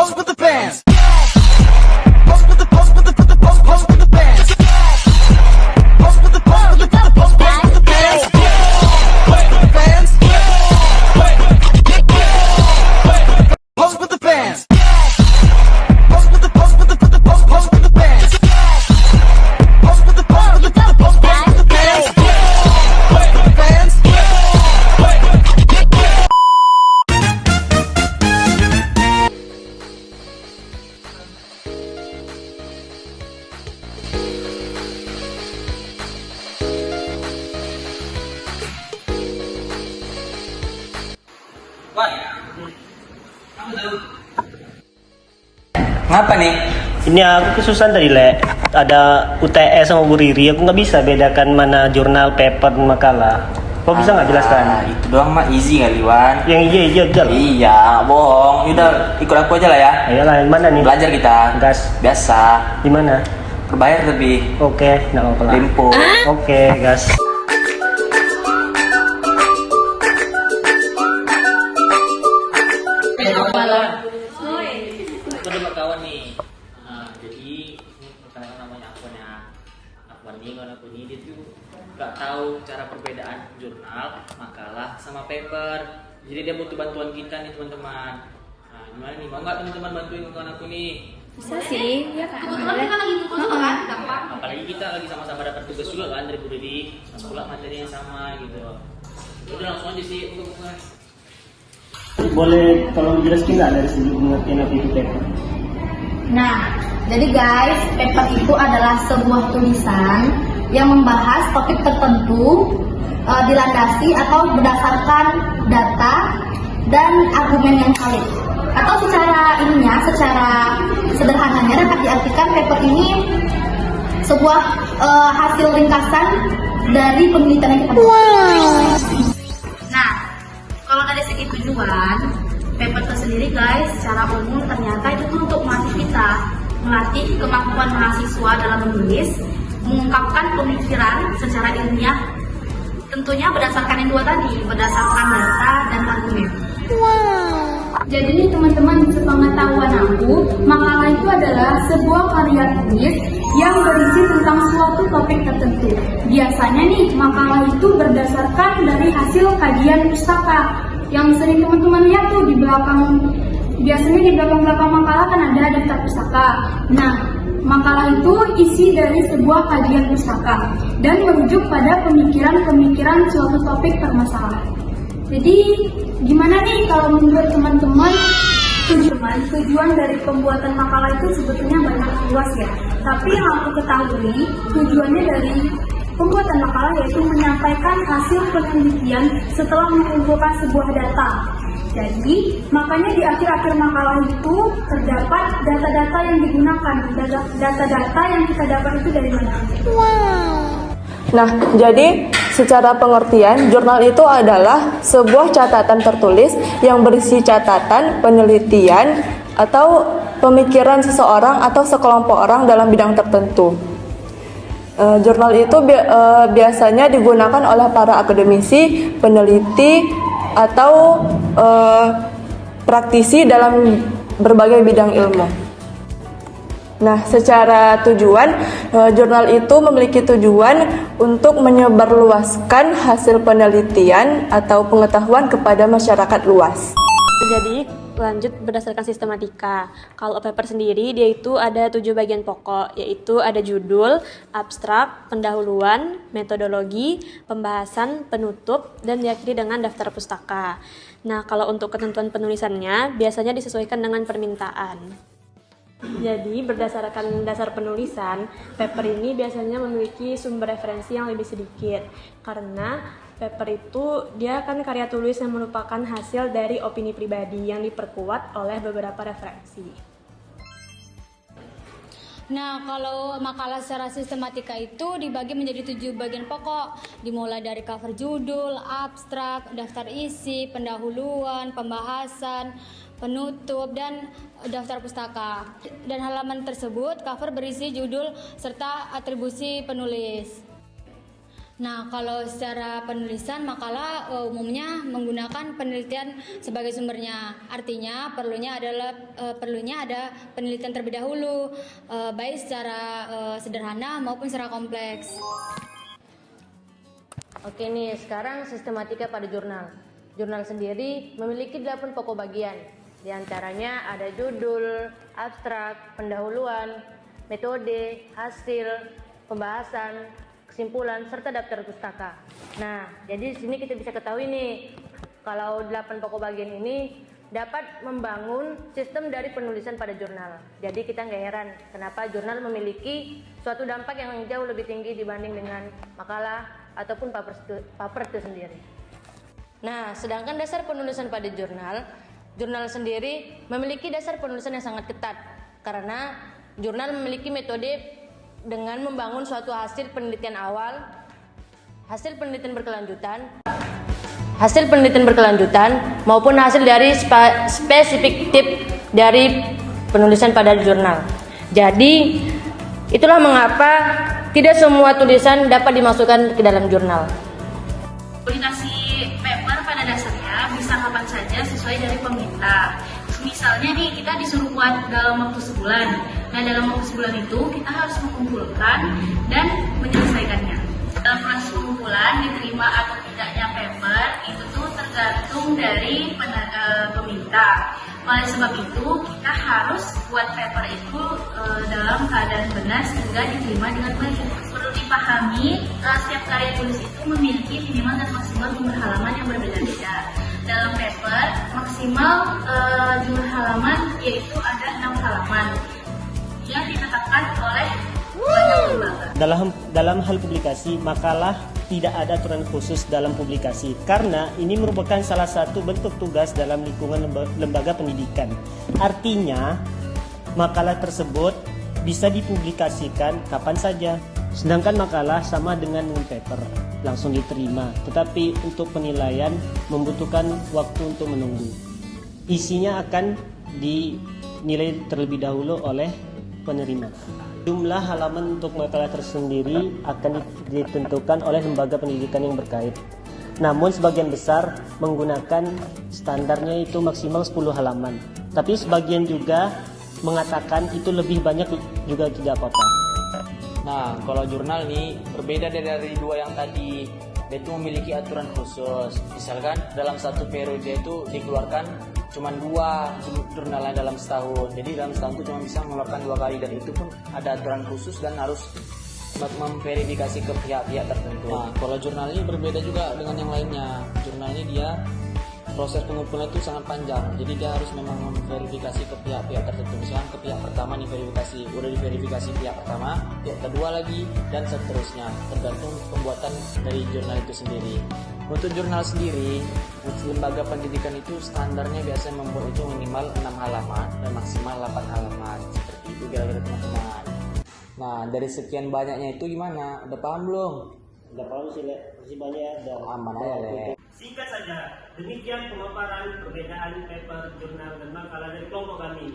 Pose with the bands. Pose with the pose with the pose with the bands. Pose with the pose with the pose with the bands. Bands. Pose with the bands. Pose with the pose with the pose with the bands. Pose with the pose with the pose with the bands. Bands. Ngapa nih? Ini aku kesusahan tadi, Le. Ada UTS sama Bu Riri, aku nggak bisa bedakan mana jurnal, paper, makalah. Kau bisa nggak jelaskan? Itu doang mah easy kali, Wan. Yang iya jalan. Iya, bohong. Yaudah, ikut aku aja lah ya. Ayolah, yang mana nih? Belajar kita. Gas. Biasa. Di mana? Berbayar lebih. Oke, nggak apa-apa lah. Limpo. Oke, gas. Udah kawan nih. Jadi perkenalkan namanya Akwan nih, kawan aku ini dia tuh nggak tahu cara perbedaan jurnal, makalah sama paper. Jadi dia butuh bantuan kita nih teman-teman. Nah, gimana nih? Mau nggak teman-teman bantuin kawan aku nih? Bisa sih, ya kan. Kebetulan kita lagi butuh kan, gampang. Apalagi kita lagi sama-sama dapat tugas juga kan dari Bu Didi, pas pula materi yang sama gitu. Udah langsung aja sih, buka. Boleh tolong jelaskan nggak dari segi pengertian apa itu paper? Nah, jadi guys, paper itu adalah sebuah tulisan yang membahas topik tertentu dilandasi atau berdasarkan data dan argumen yang valid. Atau secara sederhananya dapat diartikan paper ini sebuah hasil ringkasan dari penelitian yang kita buat. Nah, kalau dari segi tujuan, paper itu sendiri guys, secara umum ternyata itu tuh untuk melatih kemampuan mahasiswa dalam menulis, mengungkapkan pemikiran secara ilmiah, tentunya berdasarkan yang dua tadi, berdasarkan data dan argumen. Jadi nih teman-teman, sepengetahuan aku, makalah itu adalah sebuah karya tulis yang berisi tentang suatu topik tertentu. Biasanya nih, makalah itu berdasarkan dari hasil kajian pustaka. Yang sering teman-teman lihat tuh di belakang, biasanya di belakang makalah kan ada daftar pustaka. Nah, makalah itu isi dari sebuah kajian pustaka dan merujuk pada pemikiran-pemikiran suatu topik permasalahan. Jadi, gimana nih kalau menurut teman-teman tujuan dari pembuatan makalah itu sebetulnya banyak luas ya. Tapi yang aku ketahui, tujuannya dari pembuatan makalah yaitu menyampaikan hasil penelitian setelah mengumpulkan sebuah data. Jadi, makanya di akhir-akhir makalah itu terdapat data-data yang digunakan. Data-data yang kita dapat itu dari mana? Nah, jadi secara pengertian, jurnal itu adalah sebuah catatan tertulis yang berisi catatan, penelitian, atau pemikiran seseorang atau sekelompok orang dalam bidang tertentu. Jurnal itu biasanya digunakan oleh para akademisi, peneliti, atau praktisi dalam berbagai bidang ilmu. Nah, secara tujuan, jurnal itu memiliki tujuan untuk menyebarluaskan hasil penelitian atau pengetahuan kepada masyarakat luas. Jadi, lanjut berdasarkan sistematika. Kalau paper sendiri, dia itu ada 7 bagian pokok, yaitu ada judul, abstrak, pendahuluan, metodologi, pembahasan, penutup, dan diakhiri dengan daftar pustaka. Nah, kalau untuk ketentuan penulisannya, biasanya disesuaikan dengan permintaan. Jadi, berdasarkan dasar penulisan, paper ini biasanya memiliki sumber referensi yang lebih sedikit, karena paper itu dia kan karya tulis yang merupakan hasil dari opini pribadi yang diperkuat oleh beberapa referensi. Nah, kalau makalah secara sistematika itu dibagi menjadi 7 bagian pokok, dimulai dari cover judul, abstrak, daftar isi, pendahuluan, pembahasan, penutup, dan daftar pustaka. Dan halaman tersebut, cover berisi judul serta atribusi penulis. Nah, kalau secara penulisan makalah umumnya menggunakan penelitian sebagai sumbernya. Artinya perlunya ada penelitian terlebih dahulu, baik secara sederhana maupun secara kompleks. Oke nih, sekarang sistematika pada jurnal. Jurnal sendiri memiliki 8 pokok bagian. Di antaranya ada judul, abstrak, pendahuluan, metode, hasil, pembahasan, kesimpulan, serta daftar pustaka. Nah, jadi di sini kita bisa ketahui nih, kalau 8 pokok bagian ini dapat membangun sistem dari penulisan pada jurnal. Jadi kita nggak heran kenapa jurnal memiliki suatu dampak yang jauh lebih tinggi dibanding dengan makalah ataupun paper itu sendiri. Nah, sedangkan dasar penulisan pada jurnal sendiri memiliki dasar penulisan yang sangat ketat karena jurnal memiliki metode dengan membangun suatu hasil penelitian awal, hasil penelitian berkelanjutan maupun hasil dari spesifik tip dari penulisan pada jurnal. Jadi, itulah mengapa tidak semua tulisan dapat dimasukkan ke dalam jurnal. Publikasi paper pada dasarnya bisa kapan saja sesuai dari pemerintah. Misalnya nih kita disuruh buat dalam waktu sebulan. Nah, dalam waktu sebulan itu kita harus mengumpulkan dan menyelesaikannya. Dalam proses pengumpulan diterima atau tidaknya paper itu tuh tergantung dari peminta. Oleh sebab itu kita harus buat paper itu dalam keadaan benar sehingga diterima dengan baik. Perlu dipahami setiap karya tulis itu memiliki minimal dan maksimal jumlah halaman yang berbeda-beda. Dalam paper maksimal jumlah halaman yaitu ada 6 halaman yang ditetapkan oleh banyak lembaga. Dalam hal publikasi, makalah tidak ada aturan khusus dalam publikasi karena ini merupakan salah satu bentuk tugas dalam lingkungan lembaga pendidikan. Artinya, makalah tersebut bisa dipublikasikan kapan saja. Sedangkan makalah sama dengan paper, langsung diterima. Tetapi untuk penilaian membutuhkan waktu untuk menunggu. Isinya akan dinilai terlebih dahulu oleh penerima. Jumlah halaman untuk makalah tersendiri akan ditentukan oleh lembaga pendidikan yang berkait. Namun sebagian besar menggunakan standarnya itu maksimal 10 halaman. Tapi sebagian juga mengatakan itu lebih banyak juga tidak apa-apa. Nah, kalau jurnal nih berbeda dari dua yang tadi. Dia itu memiliki aturan khusus. Misalkan dalam satu periode itu dikeluarkan cuma 2 jurnalnya dalam setahun. Jadi dalam setahun itu cuma bisa mengeluarkan 2 kali dan itu pun ada aturan khusus dan harus memverifikasi ke pihak-pihak tertentu. Nah, kalau jurnal ini berbeda juga dengan yang lainnya. Jurnal ini dia proses pengumpulan itu sangat panjang. Jadi dia harus memang memverifikasi ke pihak-pihak tertentu. Misalkan ke pihak pertama nih verifikasi, udah diverifikasi pihak pertama, pihak kedua lagi dan seterusnya. Tergantung pembuatan dari jurnal itu sendiri. Untuk jurnal sendiri, lembaga pendidikan itu standarnya biasanya membuat itu minimal 6 halaman dan maksimal 8 halaman. Seperti itu kira-kira teman-teman. Nah, dari sekian banyaknya itu gimana? Udah paham belum? Udah paham sih, Le. Masih banyak dan aman aja, Le. Singkat saja, demikian pemaparan perbedaan paper, jurnal, dan makalah dari kelompok kami.